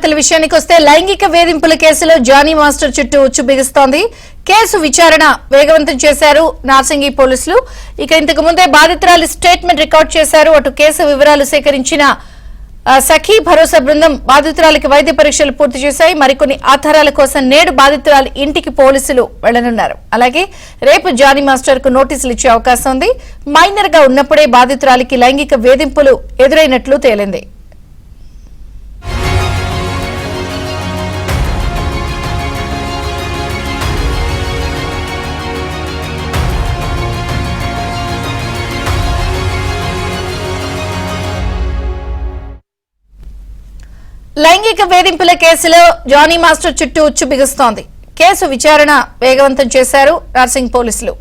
వార్తల విషయానికి వస్తే లైంగిక వేధింపుల కేసులో జానీ మాస్టర్ చుట్టూ ఉచ్చు బిగుస్తోంది. కేసు విచారణ వేగవంతం చేశారు నార్సింగి పోలీసులు. ఇక ఇంతకు ముందే బాధితురాలి స్టేట్మెంట్ రికార్డ్ చేశారు. అటు కేసు వివరాలు సేకరించిన సఖీ భరోసా బృందం బాధితురాలికి వైద్య పరీక్షలు పూర్తి చేశాయి. మరికొన్ని ఆధారాల కోసం నేడు బాధితురాలి ఇంటికి పోలీసులు వెళ్లనున్నారు. అలాగే రేపు జానీ మాస్టర్ కు నోటీసులు ఇచ్చే అవకాశం ఉంది. మైనర్ గా ఉన్నప్పుడే బాధితురాలికి లైంగిక వేధింపులు ఎదురైనట్లు తేలింది. లైంగిక వేధింపుల కేసులో జానీ మాస్టర్ చుట్టూ ఉచ్చు బిగుస్తోంది. కేసు విచారణ వేగవంతం చేశారు నార్సింగ్ పోలీసులు.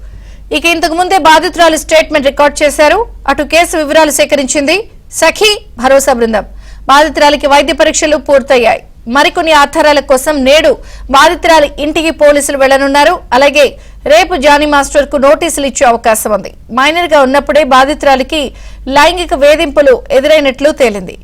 ఇక ఇంతకు ముందే బాధితురాలు స్టేట్మెంట్ రికార్డ్ చేశారు. అటు కేసు వివరాలు సేకరించింది సఖీ భరోసా బృందం. బాధితురాలికి వైద్య పరీక్షలు పూర్తయ్యాయి. మరికొన్ని ఆధారాల కోసం నేడు బాధితురాలి ఇంటికి పోలీసులు వెళ్లనున్నారు. అలాగే రేపు జానీ మాస్టర్ కు నోటీసులు ఇచ్చే అవకాశం ఉంది. మైనర్ గా ఉన్నప్పుడే బాధితురాలికి లైంగిక వేధింపులు ఎదురైనట్లు తేలింది.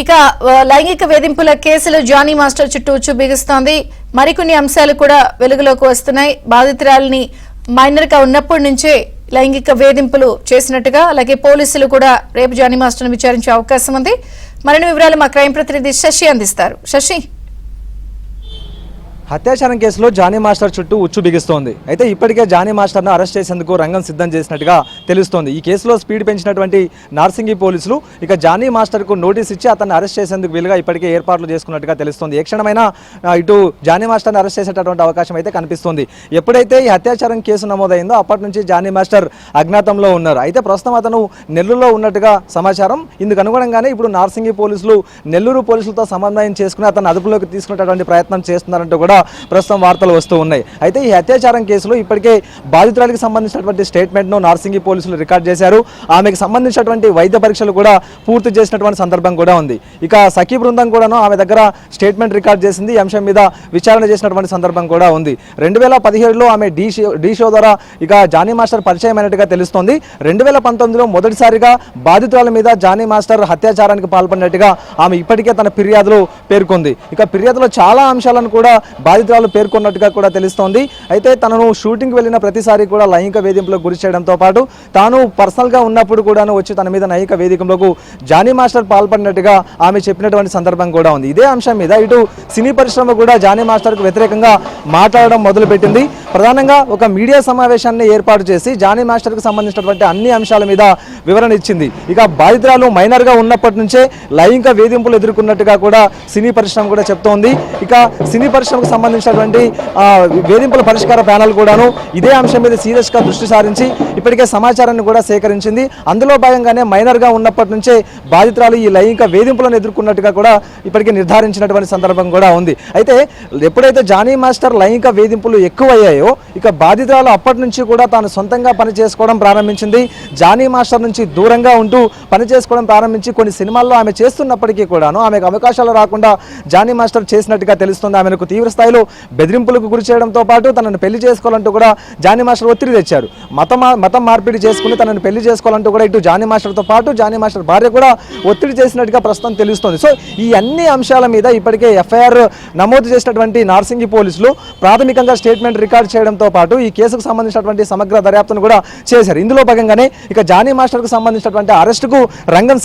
ఇక లైంగిక వేధింపుల కేసులో జానీ మాస్టర్ చుట్టూ ఉచ్చు బిగుస్తోంది. మరికొన్ని అంశాలు కూడా వెలుగులోకి వస్తున్నాయి. బాధితురాలిని మైనర్ గా ఉన్నప్పటి నుంచే లైంగిక వేధింపులు చేసినట్టుగా, అలాగే పోలీసులు కూడా రేపు జానీ మాస్టర్ ను విచారించే అవకాశం ఉంది. మరిన్ని వివరాలు మా క్రైమ్ ప్రతినిధి శశి అందిస్తారు. శశి, హత్యాచారం కేసులో జానీ మాస్టర్ చుట్టూ ఉచ్చు బిగిస్తోంది. అయితే ఇప్పటికే జానీ మాస్టర్ను అరెస్ట్ చేసేందుకు రంగం సిద్ధం చేసినట్టుగా తెలుస్తోంది. ఈ కేసులో స్పీడ్ పెంచినటువంటి నార్సింగి పోలీసులు ఇక జానీ మాస్టర్కు నోటీస్ ఇచ్చి అతన్ని అరెస్ట్ చేసేందుకు వీలుగా ఇప్పటికే ఏర్పాట్లు చేసుకున్నట్టుగా తెలుస్తోంది. ఏ క్షణమైనా ఇటు జానీ మాస్టర్ని అరెస్ట్ చేసేటటువంటి అవకాశం అయితే కనిపిస్తోంది. ఎప్పుడైతే ఈ హత్యాచారం కేసు నమోదైందో అప్పటి నుంచి జానీ మాస్టర్ అజ్ఞాతంలో ఉన్నారు. అయితే ప్రస్తుతం అతను నెల్లూరులో ఉన్నట్టుగా సమాచారం. ఇందుకు అనుగుణంగానే ఇప్పుడు నార్సింగి పోలీసులు నెల్లూరు పోలీసులతో సమన్వయం చేసుకుని అతను అదుపులోకి తీసుకునేటువంటి ప్రయత్నం చేస్తున్నారంటూ కూడా ప్రస్తుతం వార్తలు వస్తూ ఉన్నాయి. అయితే ఈ అత్యాచారం కేసులో ఇప్పటికే బాధితురాలికి సంబంధించినటువంటి స్టేట్మెంట్ను నార్సింగి పోలీసులు రికార్డ్ చేశారు. ఆమెకు సంబంధించినటువంటి వైద్య పరీక్షలు కూడా పూర్తి చేసినటువంటి సందర్భం కూడా ఉంది. ఇక సఖీ బృందం కూడాను ఆమె దగ్గర స్టేట్మెంట్ రికార్డ్ చేసింది. ఈ అంశం మీద విచారణ చేసినటువంటి సందర్భం కూడా ఉంది. 2017లో ఆమె డి షో ద్వారా ఇక జానీ మాస్టర్ పరిచయం అయినట్టుగా తెలుస్తోంది. 2019లో మొదటిసారిగా బాధితురాల మీద జానీ మాస్టర్ హత్యాచారానికి పాల్పడినట్టుగా ఆమె ఇప్పటికే తన ఫిర్యాదులో పేర్కొంది. ఇక ఫిర్యాదులో చాలా అంశాలను కూడా బాధితురాలు పేర్కొన్నట్టుగా కూడా తెలుస్తోంది. అయితే తనను షూటింగ్ వెళ్ళిన ప్రతిసారి కూడా లైంగిక వేధింపులకు గురి చేయడంతో పాటు తాను పర్సనల్గా ఉన్నప్పుడు కూడాను వచ్చి తన మీద లైంగిక వేధింపులకు జానీ మాస్టర్ పాల్పడినట్టుగా ఆమె చెప్పినటువంటి సందర్భం కూడా ఉంది. ఇదే అంశం మీద ఇటు సినీ పరిశ్రమ కూడా జానీ మాస్టర్కు వ్యతిరేకంగా మాట్లాడడం మొదలుపెట్టింది. ప్రధానంగా ఒక మీడియా సమావేశాన్ని ఏర్పాటు చేసి జానీ మాస్టర్కు సంబంధించినటువంటి అన్ని అంశాల మీద వివరణ ఇచ్చింది. ఇక బాధితురాలు మైనర్గా ఉన్నప్పటి నుంచే లైంగిక వేధింపులు ఎదుర్కొన్నట్టుగా కూడా సినీ పరిశ్రమ కూడా చెప్తోంది. ఇక సినీ పరిశ్రమకు సంబంధించినటువంటి వేధింపుల పరిష్కార ప్యానల్ కూడాను ఇదే అంశం మీద సీరియస్గా దృష్టి సారించి ఇప్పటికే సమాచారాన్ని కూడా సేకరించింది. అందులో భాగంగానే మైనర్గా ఉన్నప్పటి నుంచే బాధితురాలు ఈ లైంగిక వేధింపులను ఎదుర్కొన్నట్టుగా కూడా ఇప్పటికే నిర్ధారించినటువంటి సందర్భం కూడా ఉంది. అయితే ఎప్పుడైతే జానీ మాస్టర్ లైంగిక వేధింపులు ఎక్కువయ్యాయో ఇక బాధితురాలు అప్పటి నుంచి కూడా తాను సొంతంగా పని చేసుకోవడం ప్రారంభించింది. జానీ మాస్టర్ నుంచి దూరంగా ఉంటూ పని చేసుకోవడం ప్రారంభించి కొన్ని సినిమాల్లో ఆమె చేస్తున్నప్పటికీ కూడాను ఆమెకు అవకాశాలు రాకుండా జానీ మాస్టర్ చేసినట్టుగా తెలుస్తుంది. ఆమెకు తీవ్ర స్థాయిలో బెదిరింపులకు గురి చేయడంతో పాటు తనను పెళ్లి చేసుకోవాలంటూ కూడా జానీ మాస్టర్ ఒత్తిడి తెచ్చారు. మతం మార్పిడి చేసుకుని తనను పెళ్లి చేసుకోవాలంటూ కూడా ఇటు జానీ మాస్టర్తో పాటు జానీ మాస్టర్ భార్య కూడా ఒత్తిడి చేసినట్టుగా ప్రస్తుతం తెలుస్తోంది. సో ఈ అన్ని అంశాల మీద ఇప్పటికే ఎఫ్ఐఆర్ నమోదు చేసినటువంటి నార్సింగి పోలీసులు ప్రాథమికంగా స్టేట్మెంట్ రికార్డ్ చేయడంతో పాటు ఈ కేసుకు సంబంధించినటువంటి సమగ్ర దర్యాప్తును కూడా చేశారు. ఇందులో భాగంగానే ఇక జానీ మాస్టర్కు సంబంధించినటువంటి అరెస్టుకు రంగం